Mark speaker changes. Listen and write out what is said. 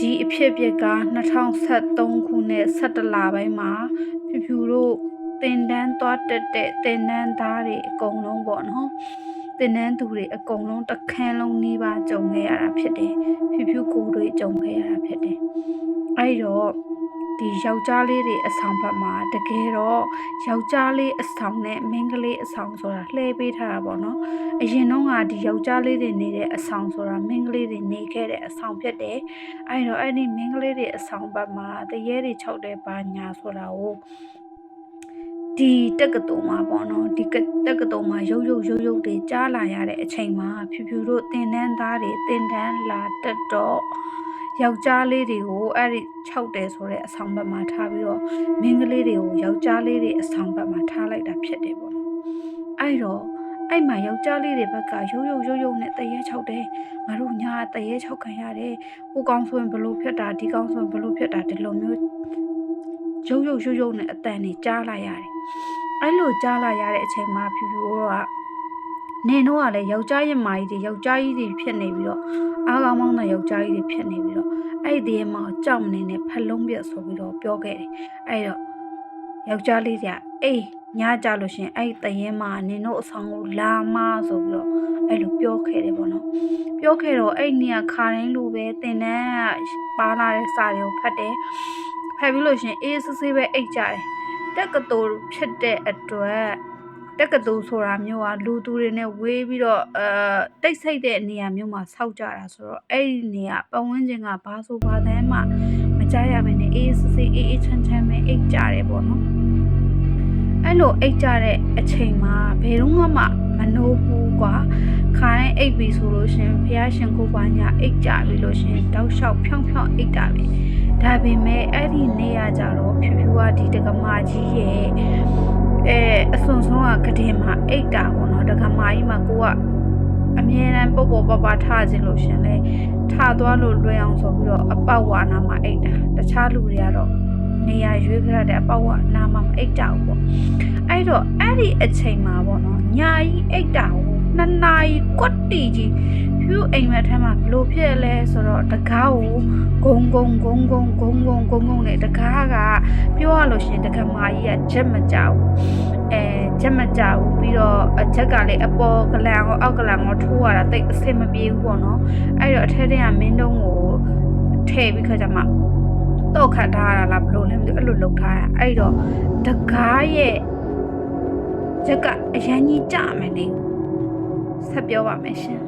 Speaker 1: ဒီအဖြစ်ပြက်က2013ခုနှစ်17လပိုင်းမှာဖြူတို့တင်တန်းသွားတက်တဲ့တင်တန်းသားတွေအကုန်လုံးပေါ့နော်တင်တန်းသူတွေအကုန်လုံးတစ်ခန်းလုံးနှီးပါကြုံခဲ့ရတာဖြစ်တယ်ဖြူကိုတွေကြုံခဲ့ရတာဖြစ်တယ်အဲ့တော့ဒီယောက်ျားလေးတွေအဆောင်ဘက်မှာတကယ်တော့ယောက်ျားလေးအဆောင်နဲ့မိန်းကလေးအဆောင်ဆိုတာလှည့်ပေးထားတာပေါ့နော်အရင်တော့ကဒီယောက်ျားလေးတွေနေတဲ့အဆောင်ဆိုတာမိန်းကလေးတွေနေခဲ့တဲ့အဆောင်ဖြစ်တယ်အဲ့တော့အဲ့ဒီမိန်းကလေးတွေအဆောင်ဘက်မှာတရေတွေ၆တဲ့ပါညာဆိုတာကိုဒီတက္ကသိုလ်မှာပေါ့နော်ဒီတက္ကသိုလ်မှာရုပ်တွေကြားလာရတဲ့အချိန်မှာဖြူတို့တင်တန်းသားတွေတင်တန်းလာတက်တော့ယောက်ျားလေးတွေကိုအဲ့ဒီ6တယ်ဆိုတဲ့အဆောင်ဘက်မှာထားပြီးတော့မင်းကလေးတွေကိုယောက်ျားလေးတွေအဆောင်ဘက်မှာထားလိုက်တာဖြစ်တယ်ပေါ့နော်အဲ့တော့အဲ့မှာယောက်ျားလေးတွေဘက်ကရုပ်နဲ့တရေ6တယ်ငါတို့ညာတရေ6ခံရတယ်ဟိုကောင်ဆိုရင်ဘလို့ဖြစ်တာဒီကောင်ဆိုရင်ဘလို့ဖြစ်တာဒီလိုမျိုးရုပ်နဲ့အတန်တွေကြားလာရတယ်အဲ့လိုကြားလာရတဲ့အချိန်မှာဖြူကနင်တို့ကလည်းယောက်ျားရင်မာကြီးတွေယောက်ျားကြီးတွေဖြစ်နေပြီးတော့အားကောင်းမောင်းတဲ့ယောက်ျားကြီးတွေဖြစ်နေပြီးတော့အဲ့ဒီမှာကြောက်နေနဲ့ဖလုံးပြက်ဆိုပြီးတော့ပြောခဲ့တယ်အဲ့တော့ယောက်ျားလေးကအေးညကြလို့ရှင်အဲ့တရင်မှာနင်တို့အဆောင်ကိုလာမဆိုပြီးတော့အဲ့လိုပြောခဲ့တယ်ပေါ့နော်ပြောခဲ့တော့အဲ့နေရာခါတိုင်းလိုပဲတင်တန်းပါလာတဲ့စာတွေကိုဖတ်တယ်ဖတ်ပြီးလို့ရှင်အေးဆေးပဲအိတ်ကြတယ်တက္ကသိုလ်ဖြစ်တဲ့အတွက်တက္ကသိုလ်ဆိုတာမျိုးကလူသူတွေနဲ့ဝေးပြီးတော့တိတ်ဆိတ်တဲ့နေရာမျိုးမှာစောက်ကြတာဆိုတော့အဲ့ဒီနေရာပတ်ဝန်းကျင်ကဘာဆိုဘာတန်းမှမကြားရဘဲနဲ့အေးချမ်းပဲအိတ်ကြတယ်ပေါ့နော်အဲ့လိုအိတ်ကြတဲ့အချိန်မှာဘယ်တော့မှမနိုးဘူးကွာခါတိုင်းအိတ်ပြီဆိုလို့ရှင်ဖះရှင်ကိုပါညာအိတ်ကြပြီလို့ရှင်တောက်လျှောက်ဖြောင်းအိတ်တာပဲဒါပေမဲ့အဲ့ဒီနေရာကြတော့ဖြူကဒီတက္ကမကြီးရဲ့အစွန်ဆုံးကကတင်မှာအိတ်တာပေါ့နော်တက္ကမကြီးမှာကိုကအမြဲတမ်းပေါ့ပပထားခြင်းလို့ရှင်လဲထားသွားလို့လွယ်အောင်ဆိုပြီးတော့အပေါက်ဝါနာမှာအိတ်တာတခြားလူတွေကတော့နေရာရွေးကြတဲ့အပေါက်ဝါနာမှာအိတ်တာပေါ့အဲ့တော့အဲ့ဒီအချိန်မှာပေါ့နော်ညာကြီးအိတ်တာကို2နာရီကွတ်တီကြီးဖြူအိမ်မက်ထဲမှာဘလို့ဖြစ်လဲဆိုတော့တကားကိုဂုံနဲ့တကားကပြောရလို့ရှင်တကမာကြီးကချက်မကြောက်ချက်မကြောက်ပြီးတော့အချက်ကလည်းအပေါ်ကလန်ကိုအောက်ကလန်ကိုထိုးရတာတိတ်အဆင်မပြေဘူးပေါ့နော်အဲ့တော့အထက်ထဲကမင်းတုံးကိုထည့်ပြီးခါကျမှတော့ခတ်ထားရတာလားဘလို့လဲမသိဘူးအဲ့လိုလုပ်ထားရအဲ့တော့တကားရဲ့ချက်ကအရန်ကြီးကြမယ်လေဆက်ပြောပါမယ်ရှင်